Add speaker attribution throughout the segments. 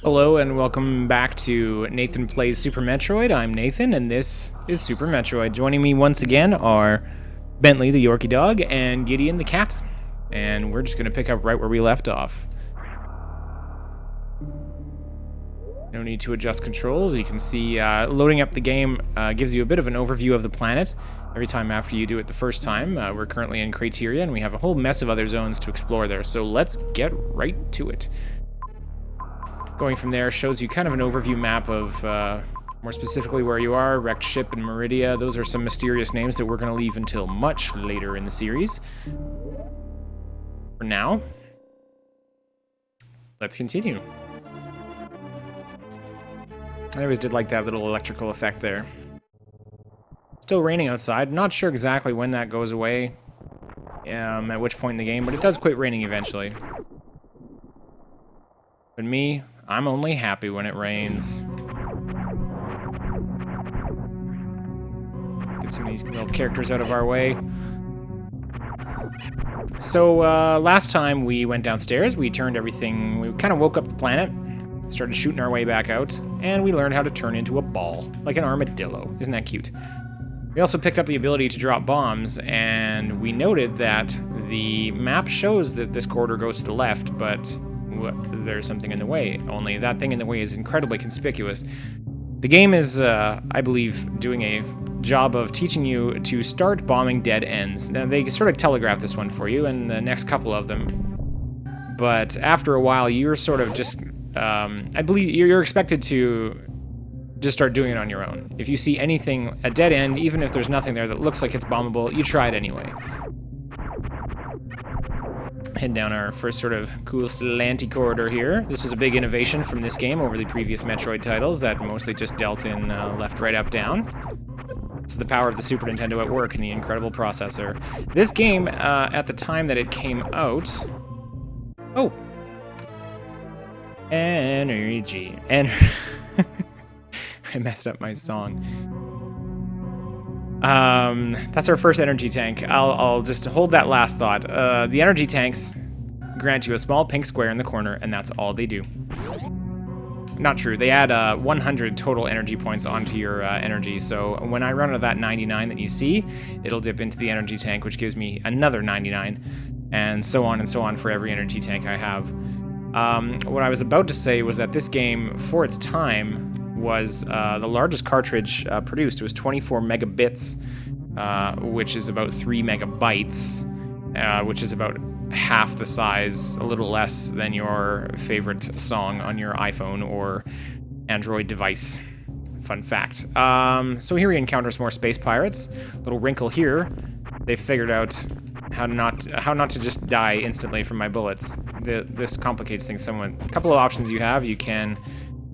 Speaker 1: Hello and welcome back to Nathan Plays Super Metroid. I'm Nathan and this is Super Metroid. Joining me once again are Bentley the Yorkie dog and Gideon the cat. And we're just going to pick up right where we left off. No need to adjust controls. You can see loading up the game gives you a bit of an overview of the planet. Every time after you do it the first time. We're currently in Criteria and we have a whole mess of other zones to explore there. So let's get right to it. Going from there shows you kind of an overview map of, more specifically where you are, wrecked ship and Meridia. Those are some mysterious names that we're going to leave until much later in the series. For now, let's continue. I always did like that little electrical effect there. Still raining outside. Not sure exactly when that goes away, at which point in the game, but it does quit raining eventually. But me, I'm only happy when it rains. Get some of these little characters out of our way. So, last time we went downstairs, we turned everything, we kind of woke up the planet, started shooting our way back out, and we learned how to turn into a ball, like an armadillo. Isn't that cute? We also picked up the ability to drop bombs, and we noted that the map shows that this corridor goes to the left, but there's something in the way. Only that thing in the way is incredibly conspicuous. The game is, I believe, doing a job of teaching you to start bombing dead ends. Now, they sort of telegraph this one for you, and the next couple of them. But after a while, you're sort of just, I believe you're expected to just start doing it on your own. If you see anything, a dead end, even if there's nothing there that looks like it's bombable, you try it anyway. Head down our first sort of cool slanty corridor here. This was a big innovation from this game over the previous Metroid titles that mostly just dealt in left, right, up, down. This is the power of the Super Nintendo at work and the incredible processor. This game, at the time that it came out... Oh! Energy. I messed up my song. That's our first energy tank. I'll just hold that last thought. The energy tanks grant you a small pink square in the corner, and that's all they do. Not true. They add 100 total energy points onto your energy, so when I run out of that 99 that you see, it'll dip into the energy tank, which gives me another 99, and so on for every energy tank I have. What I was about to say was that this game, for its time, was the largest cartridge produced. It was 24 megabits, which is about 3 megabytes, which is about half the size, a little less than your favorite song on your iPhone or Android device. Fun fact. So here we encounter some more space pirates. Little wrinkle here. They figured out how not to just die instantly from my bullets. This complicates things somewhat. A couple of options you have. You can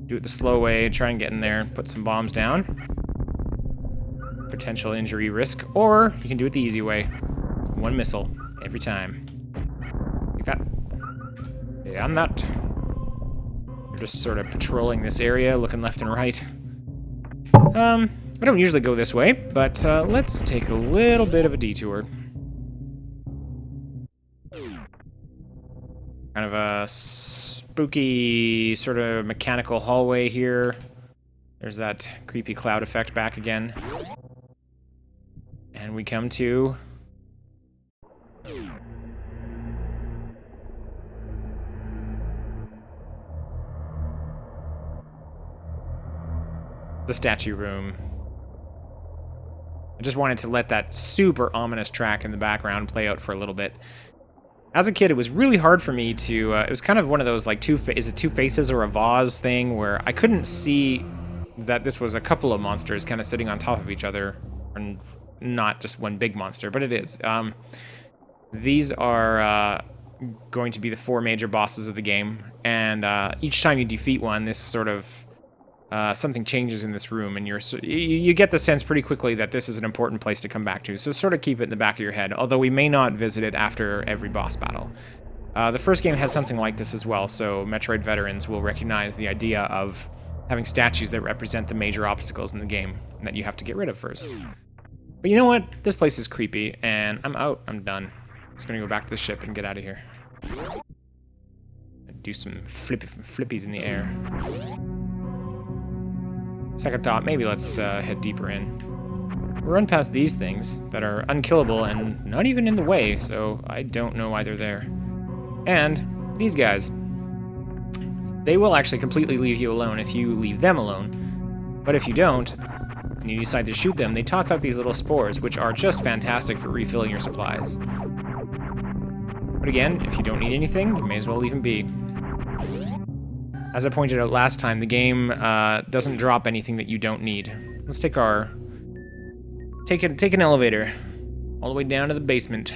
Speaker 1: do it the slow way, try and get in there, put some bombs down. Potential injury risk. Or you can do it the easy way. One missile every time. Like that. Yeah, I'm not. You're just sort of patrolling this area, looking left and right. I don't usually go this way, but let's take a little bit of a detour. Kind of a spooky sort of mechanical hallway here. There's that creepy cloud effect back again. And we come to... the statue room. I just wanted to let that super ominous track in the background play out for a little bit. As a kid, it was really hard for me to, it was kind of one of those, like, is it two faces or a vase thing, where I couldn't see that this was a couple of monsters kind of sitting on top of each other, and not just one big monster, but it is. These are going to be the 4 major bosses of the game, and each time you defeat one, this sort of, something changes in this room, and you get the sense pretty quickly that this is an important place to come back to, so sort of keep it in the back of your head, although we may not visit it after every boss battle. The first game had something like this as well, so Metroid veterans will recognize the idea of having statues that represent the major obstacles in the game that you have to get rid of first. But you know what? This place is creepy, and I'm out. I'm done. I'm just gonna go back to the ship and get out of here. do some flippies in the air. Second thought, maybe let's head deeper in. We'll run past these things that are unkillable and not even in the way, so I don't know why they're there. And these guys. They will actually completely leave you alone if you leave them alone. But if you don't, and you decide to shoot them, they toss out these little spores, which are just fantastic for refilling your supplies. But again, if you don't need anything, you may as well leave them be. As I pointed out last time, the game doesn't drop anything that you don't need. Let's take an elevator all the way down to the basement.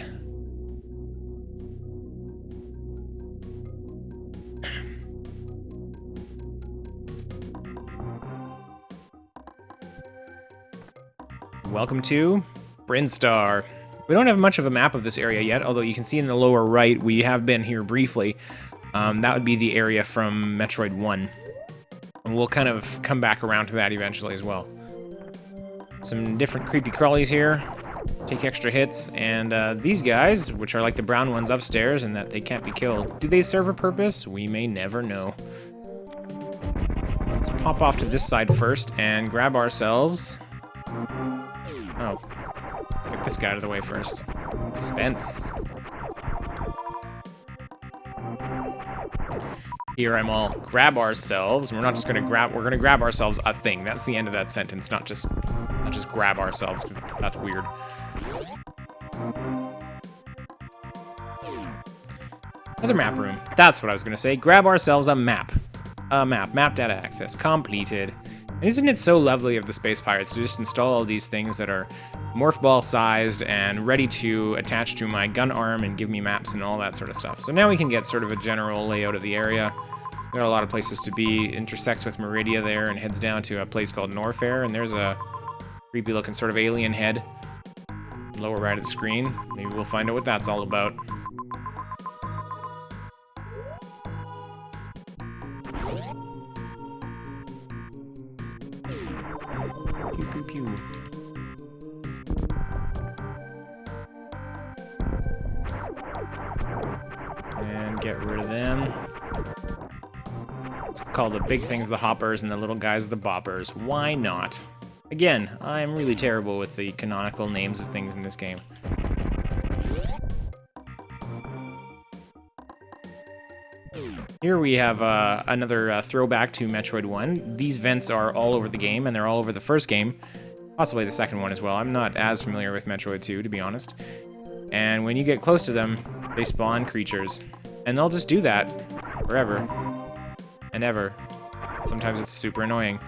Speaker 1: Welcome to Brinstar. We don't have much of a map of this area yet, although you can see in the lower right we have been here briefly. That would be the area from Metroid 1. And we'll kind of come back around to that eventually as well. Some different creepy crawlies here. Take extra hits, and these guys, which are like the brown ones upstairs and that they can't be killed, do they serve a purpose? We may never know. Let's pop off to this side first and grab ourselves... Oh, get this guy out of the way first. Suspense. Here I'm all grab ourselves. We're not just gonna grab. We're gonna grab ourselves a thing. That's the end of that sentence. Not just grab ourselves, because that's weird. Another map room. That's what I was gonna say. Grab ourselves a map. Map data access completed. And isn't it so lovely of the Space Pirates to just install all these things that are morph ball sized and ready to attach to my gun arm and give me maps and all that sort of stuff. So now we can get sort of a general layout of the area. We've got a lot of places to be. Intersects with Meridia there and heads down to a place called Norfair, and there's a creepy looking sort of alien head. Lower right of the screen. Maybe we'll find out what that's all about. Pew, pew, pew. And get rid of them. It's called the big things the hoppers and the little guys the boppers. Why not? Again, I'm really terrible with the canonical names of things in this game. Here we have another throwback to Metroid 1. These vents are all over the game, and they're all over the first game. Possibly the second one as well. I'm not as familiar with Metroid 2, to be honest. And when you get close to them, they spawn creatures. And they'll just do that forever and ever. Sometimes it's super annoying.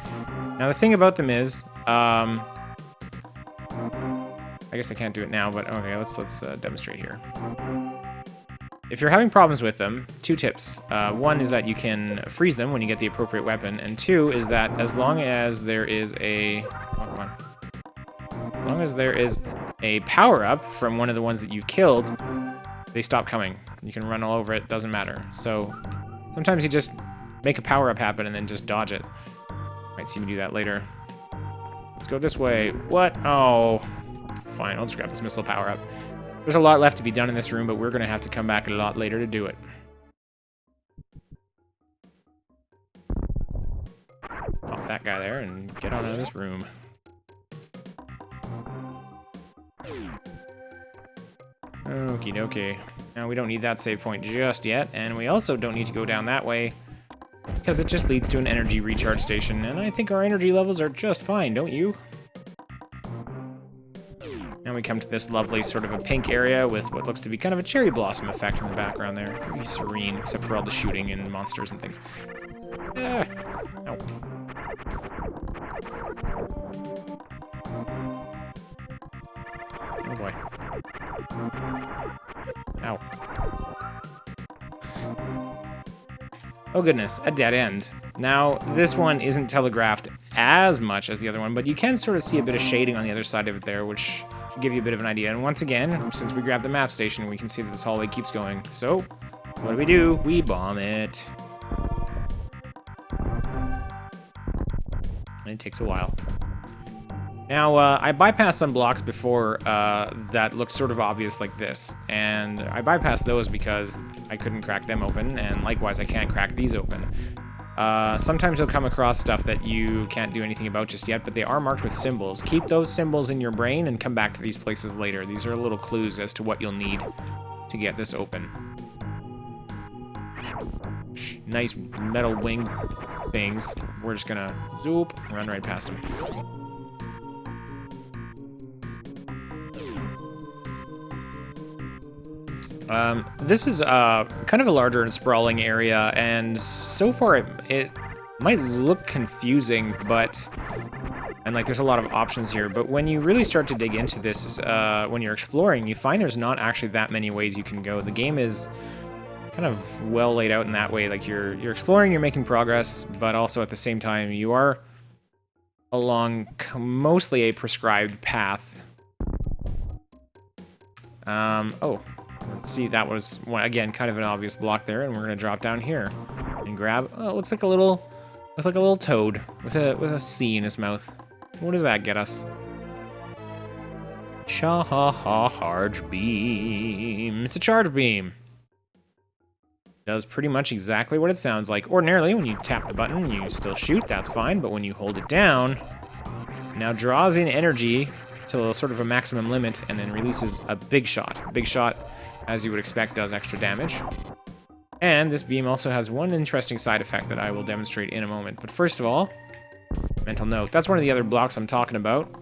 Speaker 1: Now the thing about them is, I guess I can't do it now, but okay, let's demonstrate here. If you're having problems with them, two tips. One is that you can freeze them when you get the appropriate weapon, and two is that as long as there is a... Oh, come on. As long as there is a power-up from one of the ones that you've killed, they stop coming. You can run all over it, doesn't matter. So sometimes you just make a power-up happen and then just dodge it. Might see me do that later. Let's go this way. What? Oh. Fine, I'll just grab this missile power-up. There's a lot left to be done in this room, but we're going to have to come back a lot later to do it. Pop that guy there and get on out of this room. Okie dokie. Now we don't need that save point just yet, and we also don't need to go down that way because it just leads to an energy recharge station, and I think our energy levels are just fine, don't you? Now we come to this lovely sort of a pink area with what looks to be kind of a cherry blossom effect in the background there. Pretty serene, except for all the shooting and monsters and things. No. Oh boy. Ow. Oh goodness, a dead end. Now, this one isn't telegraphed as much as the other one, but you can sort of see a bit of shading on the other side of it there, which should give you a bit of an idea. And once again, since we grabbed the map station, we can see that this hallway keeps going. So, what do? We bomb it. And it takes a while. Now, I bypassed some blocks before that looked sort of obvious like this, and I bypassed those because I couldn't crack them open, and likewise I can't crack these open. Sometimes you'll come across stuff that you can't do anything about just yet, but they are marked with symbols. Keep those symbols in your brain and come back to these places later. These are little clues as to what you'll need to get this open. Nice metal wing things. We're just gonna zoop, run right past them. This is kind of a larger and sprawling area, and so far it might look confusing, and like there's a lot of options here, but when you really start to dig into this, when you're exploring, you find there's not actually that many ways you can go. The game is kind of well laid out in that way. Like you're exploring, you're making progress, but also at the same time you are along mostly a prescribed path. Oh. See, that was, again, kind of an obvious block there, and we're gonna drop down here and grab. Oh, it looks like a little toad with a C in his mouth. What does that get us? Charge beam. It's a charge beam. Does pretty much exactly what it sounds like. Ordinarily, when you tap the button, you still shoot. That's fine, but when you hold it down, it now draws in energy to sort of a maximum limit, and then releases a big shot. Big shot, as you would expect, does extra damage. And this beam also has one interesting side effect that I will demonstrate in a moment. But first of all, mental note. That's one of the other blocks I'm talking about.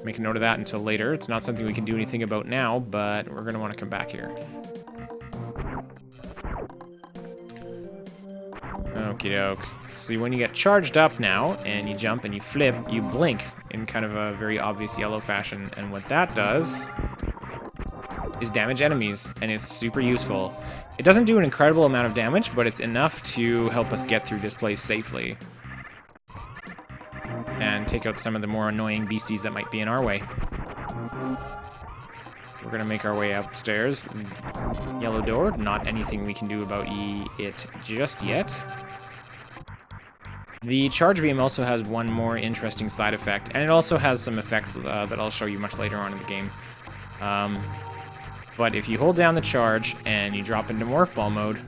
Speaker 1: Make a note of that until later. It's not something we can do anything about now, but we're going to want to come back here. Okie doke. See, when you get charged up now, and you jump and you flip, you blink in kind of a very obvious yellow fashion. And what that does is damage enemies, and it's super useful. It doesn't do an incredible amount of damage, but it's enough to help us get through this place safely. And take out some of the more annoying beasties that might be in our way. We're gonna make our way upstairs. Yellow door, not anything we can do about it just yet. The charge beam also has one more interesting side effect, and it also has some effects that I'll show you much later on in the game. But if you hold down the charge and you drop into Morph Ball mode,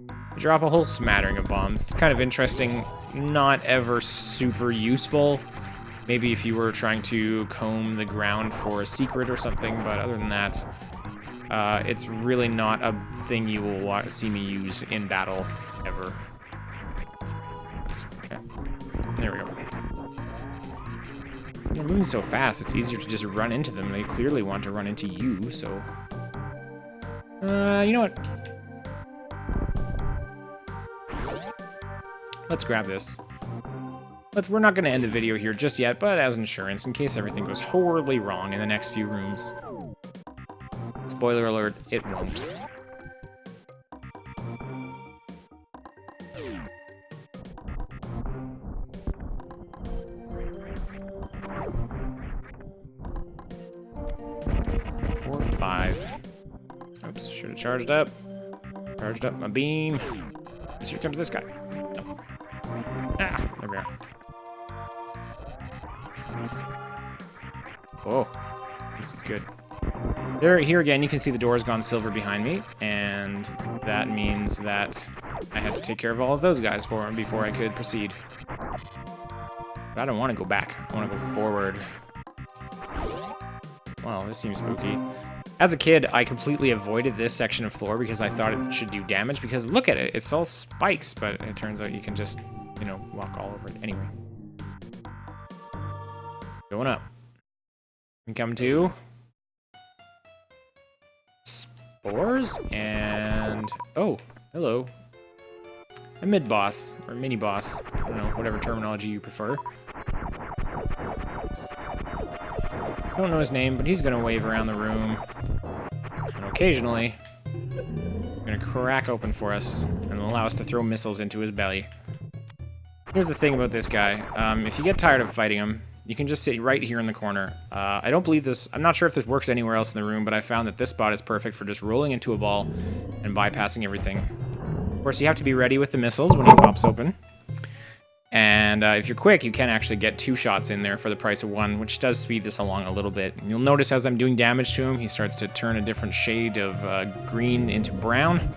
Speaker 1: you drop a whole smattering of bombs. It's kind of interesting, not ever super useful. Maybe if you were trying to comb the ground for a secret or something, but other than that, it's really not a thing you will see me use in battle, ever. Okay. There we go. They're moving so fast, it's easier to just run into them. They clearly want to run into you, so... you know what? Let's grab this. We're not going to end the video here just yet, but as insurance, in case everything goes horribly wrong in the next few rooms. Spoiler alert, it won't. Four, five. Oops, should have charged up. Charged up my beam. Here comes this guy. No. Ah, there we are. Oh, this is good. Here again, you can see the door has gone silver behind me, and that means that I had to take care of all of those guys for him before I could proceed. But I don't want to go back. I want to go forward. Wow, this seems spooky. As a kid, I completely avoided this section of floor because I thought it should do damage, because look at it, it's all spikes, but it turns out you can just, you know, walk all over it. Anyway. Going up. We come to spores, and oh, hello. A mid-boss, or mini-boss, I don't know, whatever terminology you prefer. I don't know his name, but he's gonna wave around the room. And occasionally, gonna crack open for us and allow us to throw missiles into his belly. Here's the thing about this guy. If you get tired of fighting him, you can just sit right here in the corner. I don't believe this, I'm not sure if this works anywhere else in the room, but I found that this spot is perfect for just rolling into a ball and bypassing everything. Of course, you have to be ready with the missiles when he pops open. And if you're quick, you can actually get 2 shots in there for the price of 1, which does speed this along a little bit. And you'll notice as I'm doing damage to him, he starts to turn a different shade of green into brown.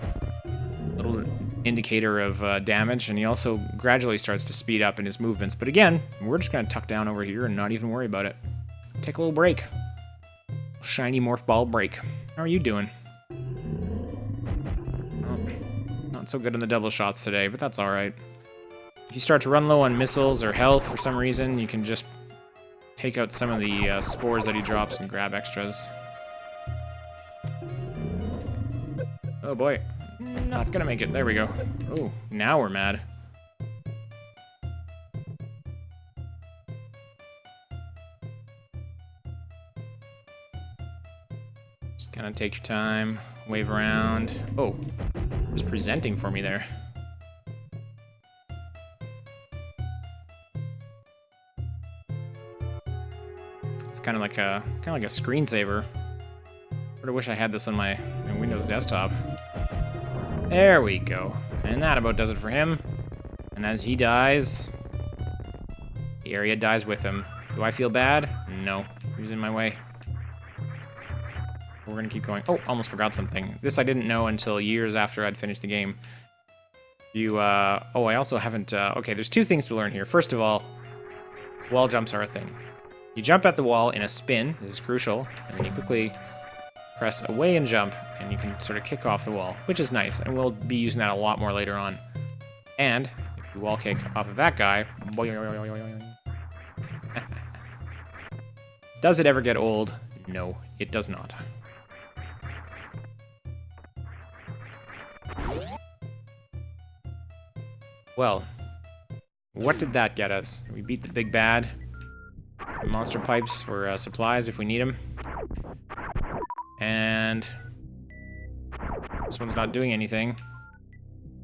Speaker 1: Little indicator of damage, and he also gradually starts to speed up in his movements. But again, we're just going to tuck down over here and not even worry about it. Take a little break. Shiny morph ball break. How are you doing? Oh, not so good on the double shots today, but that's alright. If you start to run low on missiles or health for some reason, you can just take out some of the spores that he drops and grab extras. Oh boy. Not gonna make it. There we go. Oh, now we're mad. Just kind of take your time, wave around. Oh, just presenting for me there. It's kind of like a screensaver. I wish I had this on my Windows desktop. There we go. And that about does it for him. And as he dies, the area dies with him. Do I feel bad? No. He's in my way. We're gonna keep going. Oh, almost forgot something. This I didn't know until years after I'd finished the game. Oh, I also haven't, okay, there's 2 things to learn here. First of all, wall jumps are a thing. You jump at the wall in a spin, this is crucial, and then you quickly press away and jump, and you can sort of kick off the wall, which is nice, and we'll be using that a lot more later on. And if you wall kick off of that guy, does it ever get old? No, it does not. Well, what did that get us? We beat the big bad. Monster pipes for supplies if we need them. And this one's not doing anything.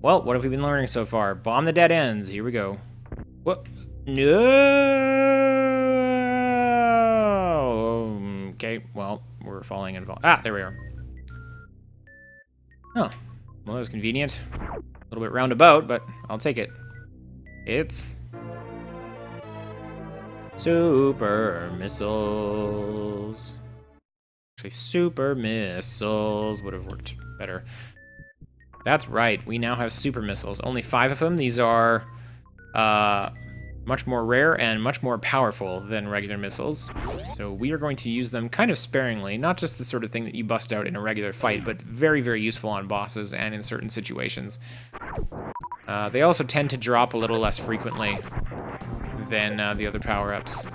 Speaker 1: Well, what have we been learning so far? Bomb the dead ends. Here we go. What? No. Okay. Well, we're falling involved. Ah, there we are. Oh, well, that was convenient. A little bit roundabout, but I'll take it. It's super missiles. Actually, super missiles would have worked better. That's right, we now have super missiles. Only 5 of them. These are much more rare and much more powerful than regular missiles. So we are going to use them kind of sparingly, not just the sort of thing that you bust out in a regular fight, but very, very useful on bosses and in certain situations. They also tend to drop a little less frequently than the other power-ups.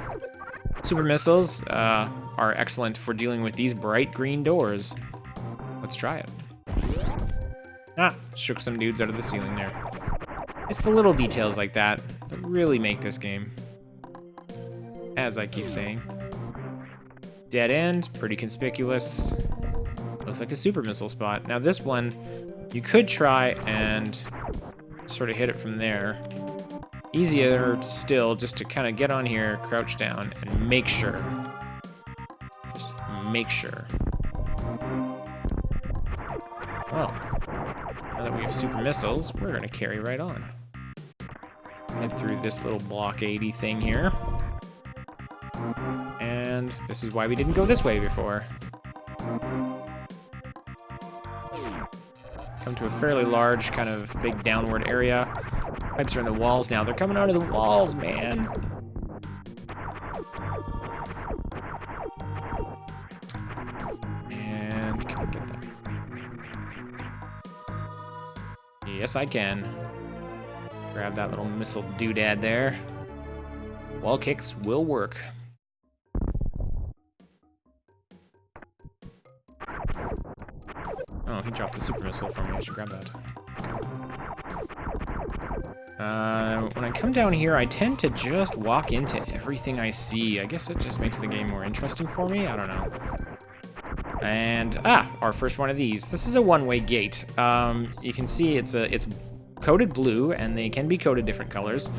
Speaker 1: Super missiles are excellent for dealing with these bright green doors. Let's try it. Ah, shook some dudes out of the ceiling there. It's the little details like that that really make this game. As I keep saying. Dead end, pretty conspicuous. Looks like a super missile spot. Now this one, you could try and sort of hit it from there. Easier still just to kind of get on here, crouch down, and make sure. Just make sure. Well, now that we have super missiles, we're going to carry right on. Head through this little blockade-y thing here. And this is why we didn't go this way before. Come to a fairly large, kind of big downward area. Pipes are in the walls now. They're coming out of the walls, man. And can I get that? Yes, I can. Grab that little missile doodad there. Wall kicks will work. Oh, he dropped the super missile for me. I should grab that. When I come down here, I tend to just walk into everything I see. I guess it just makes the game more interesting for me. I don't know. And, our first one of these. This is a one-way gate. You can see it's coated blue, and they can be coated different colors.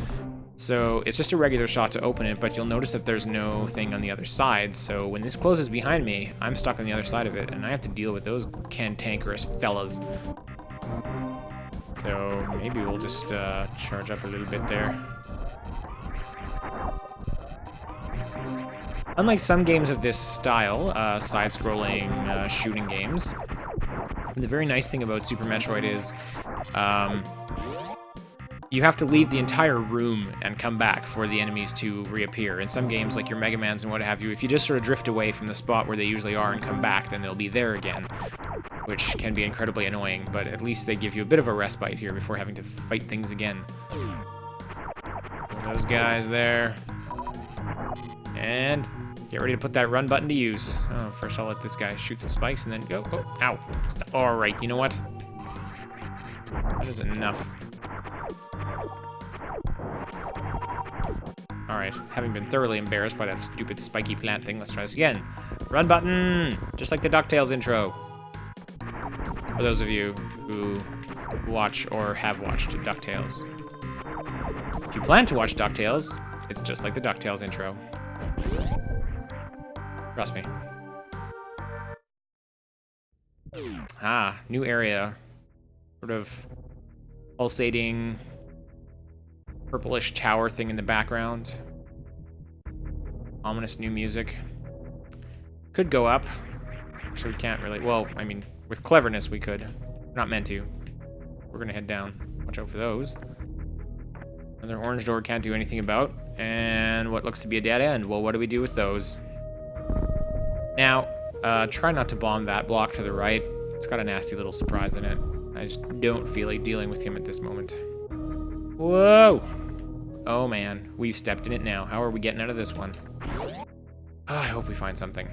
Speaker 1: So it's just a regular shot to open it, but you'll notice that there's no thing on the other side. So when this closes behind me, I'm stuck on the other side of it, and I have to deal with those cantankerous fellas. So maybe we'll just charge up a little bit there. Unlike some games of this style, side-scrolling shooting games, the very nice thing about Super Metroid is you have to leave the entire room and come back for the enemies to reappear. In some games, like your Mega Mans and what have you, if you just sort of drift away from the spot where they usually are and come back, then they'll be there again, which can be incredibly annoying, but at least they give you a bit of a respite here before having to fight things again. Those guys there. And get ready to put that run button to use. Oh, first I'll let this guy shoot some spikes and then go. Oh, ow. All right, you know what? That isn't enough. All right, having been thoroughly embarrassed by that stupid spiky plant thing, let's try this again. Run button, just like the DuckTales intro. For those of you who watch or have watched DuckTales. If you plan to watch DuckTales, it's just like the DuckTales intro. Trust me. Ah, new area. Sort of pulsating purplish tower thing in the background. Ominous new music. Could go up. Actually, we can't really. Well, I mean, with cleverness, we could. We're not meant to. We're gonna head down. Watch out for those. Another orange door can't do anything about. And what looks to be a dead end. Well, what do we do with those? Now, try not to bomb that block to the right. It's got a nasty little surprise in it. I just don't feel like dealing with him at this moment. Whoa! Oh man, we've stepped in it now. How are we getting out of this one? Oh, I hope we find something.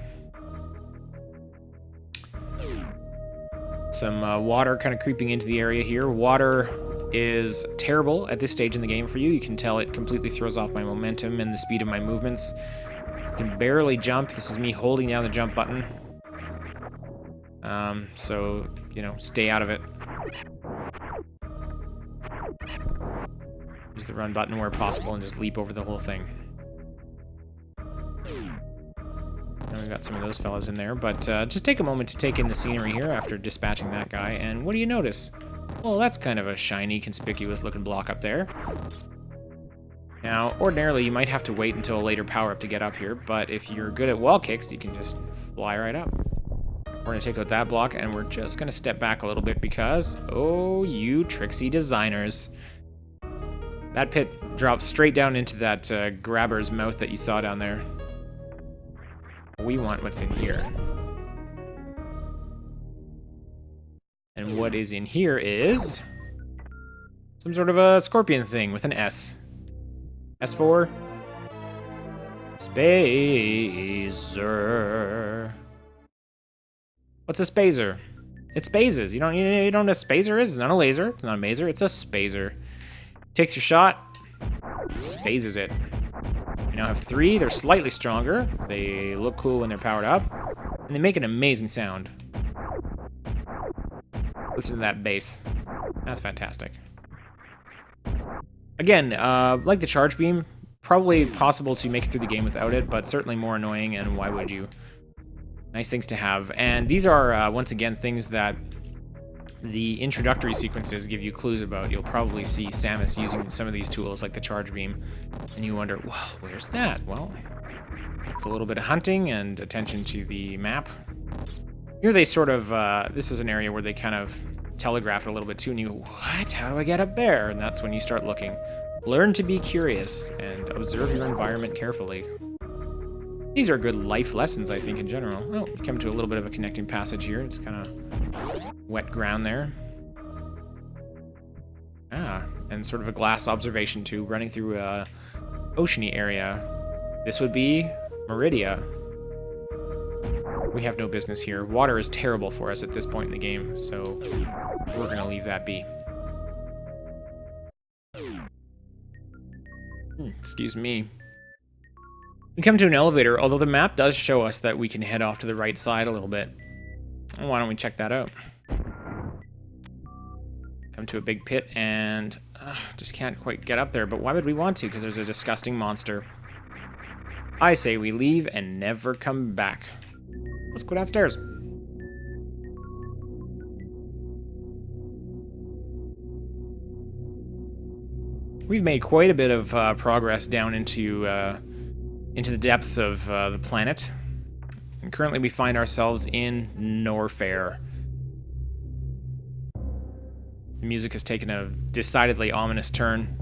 Speaker 1: Some water kind of creeping into the area here. Water is terrible at this stage in the game for you. You can tell it completely throws off my momentum and the speed of my movements. I can barely jump. This is me holding down the jump button. So, you know, stay out of it. Use the run button where possible and just leap over the whole thing. Now we've got some of those fellas in there, but just take a moment to take in the scenery here after dispatching that guy, and what do you notice? Well, that's kind of a shiny, conspicuous looking block up there. Now, ordinarily you might have to wait until a later power-up to get up here, but if you're good at wall kicks, you can just fly right up. We're going to take out that block, and we're just going to step back a little bit because, oh, you tricksy designers. That pit drops straight down into that grabber's mouth that you saw down there. We want what's in here. And what is in here is some sort of a scorpion thing with an S. S4. Spazer. What's a spazer? It spazes. You know what a spazer is? It's not a laser. It's not a mazer. It's a spazer. Takes your shot. Spazes it. You now have 3. They're slightly stronger. They look cool when they're powered up. And they make an amazing sound. Listen to that bass. That's fantastic. Again, like the charge beam, probably possible to make it through the game without it, but certainly more annoying, and why would you? Nice things to have. And these are, once again, things that the introductory sequences give you clues about. You'll probably see Samus using some of these tools, like the charge beam, and you wonder, well, where's that? Well, with a little bit of hunting and attention to the map. Here they sort of, this is an area where they kind of telegraph it a little bit too, and you go, what? How do I get up there? And that's when you start looking. Learn to be curious and observe your environment carefully. These are good life lessons, I think, in general. Oh, you come to a little bit of a connecting passage here. It's kind of wet ground there. Ah, and sort of a glass observation tube running through a oceany area. This would be Meridia. We have no business here. Water is terrible for us at this point in the game, so we're going to leave that be. Excuse me. We come to an elevator, although the map does show us that we can head off to the right side a little bit. Why don't we check that out? Come to a big pit and just can't quite get up there, but why would we want to? Because there's a disgusting monster. I say we leave and never come back. Let's go downstairs. We've made quite a bit of progress down into into the depths of the planet. And currently we find ourselves in Norfair. The music has taken a decidedly ominous turn.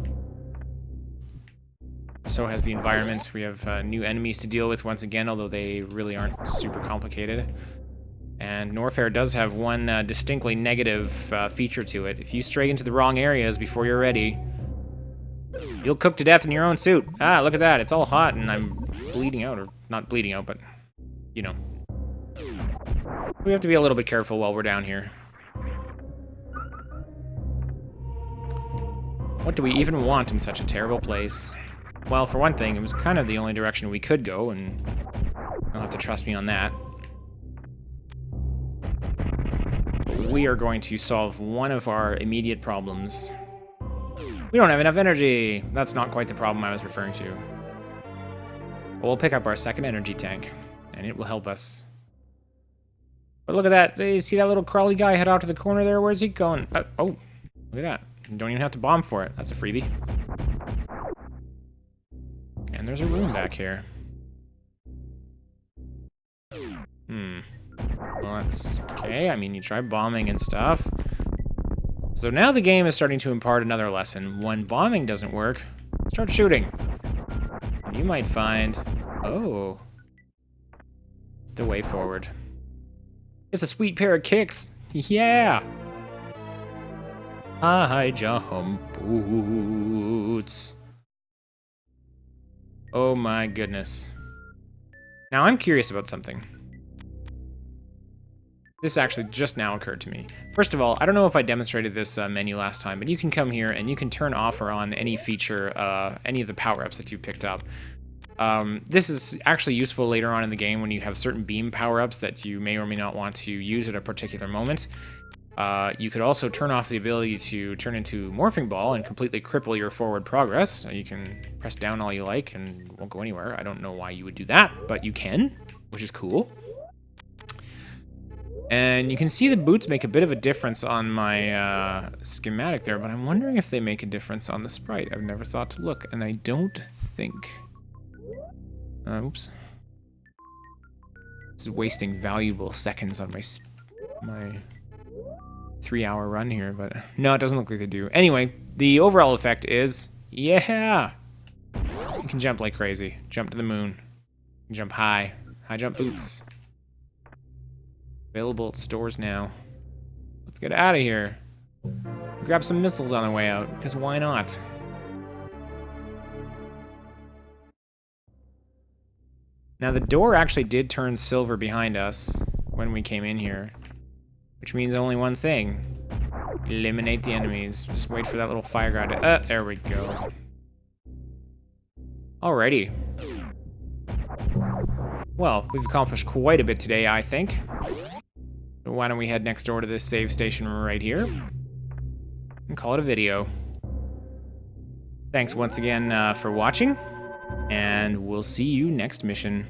Speaker 1: So has the environment. We have new enemies to deal with once again, although they really aren't super complicated. And Norfair does have one distinctly negative feature to it. If you stray into the wrong areas before you're ready, you'll cook to death in your own suit. Ah, look at that. It's all hot and I'm bleeding out. Or not bleeding out, but, you know. We have to be a little bit careful while we're down here. What do we even want in such a terrible place? Well, for one thing, it was kind of the only direction we could go, and you'll have to trust me on that. We are going to solve one of our immediate problems. We don't have enough energy! That's not quite the problem I was referring to. We'll pick up our second energy tank, and it will help us. But look at that! You see that little crawly guy head out to the corner there? Where's he going? Oh, look at that. You don't even have to bomb for it. That's a freebie. And there's a room back here. Well, that's okay. I mean, you try bombing and stuff. So now the game is starting to impart another lesson. When bombing doesn't work, start shooting. And you might find, oh, the way forward. It's a sweet pair of kicks. Yeah. High jump boots. Oh my goodness. Now I'm curious about something. This actually just now occurred to me. First of all, I don't know if I demonstrated this menu last time, but you can come here and you can turn off or on any feature, any of the power-ups that you picked up. This is actually useful later on in the game when you have certain beam power-ups that you may or may not want to use at a particular moment. You could also turn off the ability to turn into Morphing Ball and completely cripple your forward progress. You can press down all you like and it won't go anywhere. I don't know why you would do that, but you can, which is cool. And you can see the boots make a bit of a difference on my schematic there, but I'm wondering if they make a difference on the sprite. I've never thought to look, and I don't think. Oops. This is wasting valuable seconds on my 3-hour run here, but no, it doesn't look like they do. Anyway, the overall effect is, yeah! You can jump like crazy. Jump to the moon. You can jump high. High jump boots. Available at stores now. Let's get out of here. Grab some missiles on the way out, because why not? Now the door actually did turn silver behind us when we came in here, which means only one thing. Eliminate the enemies. Just wait for that little fire guy to... there we go. Alrighty. Well, we've accomplished quite a bit today, I think. So why don't we head next door to this save station right here and call it a video. Thanks once again for watching, and we'll see you next mission.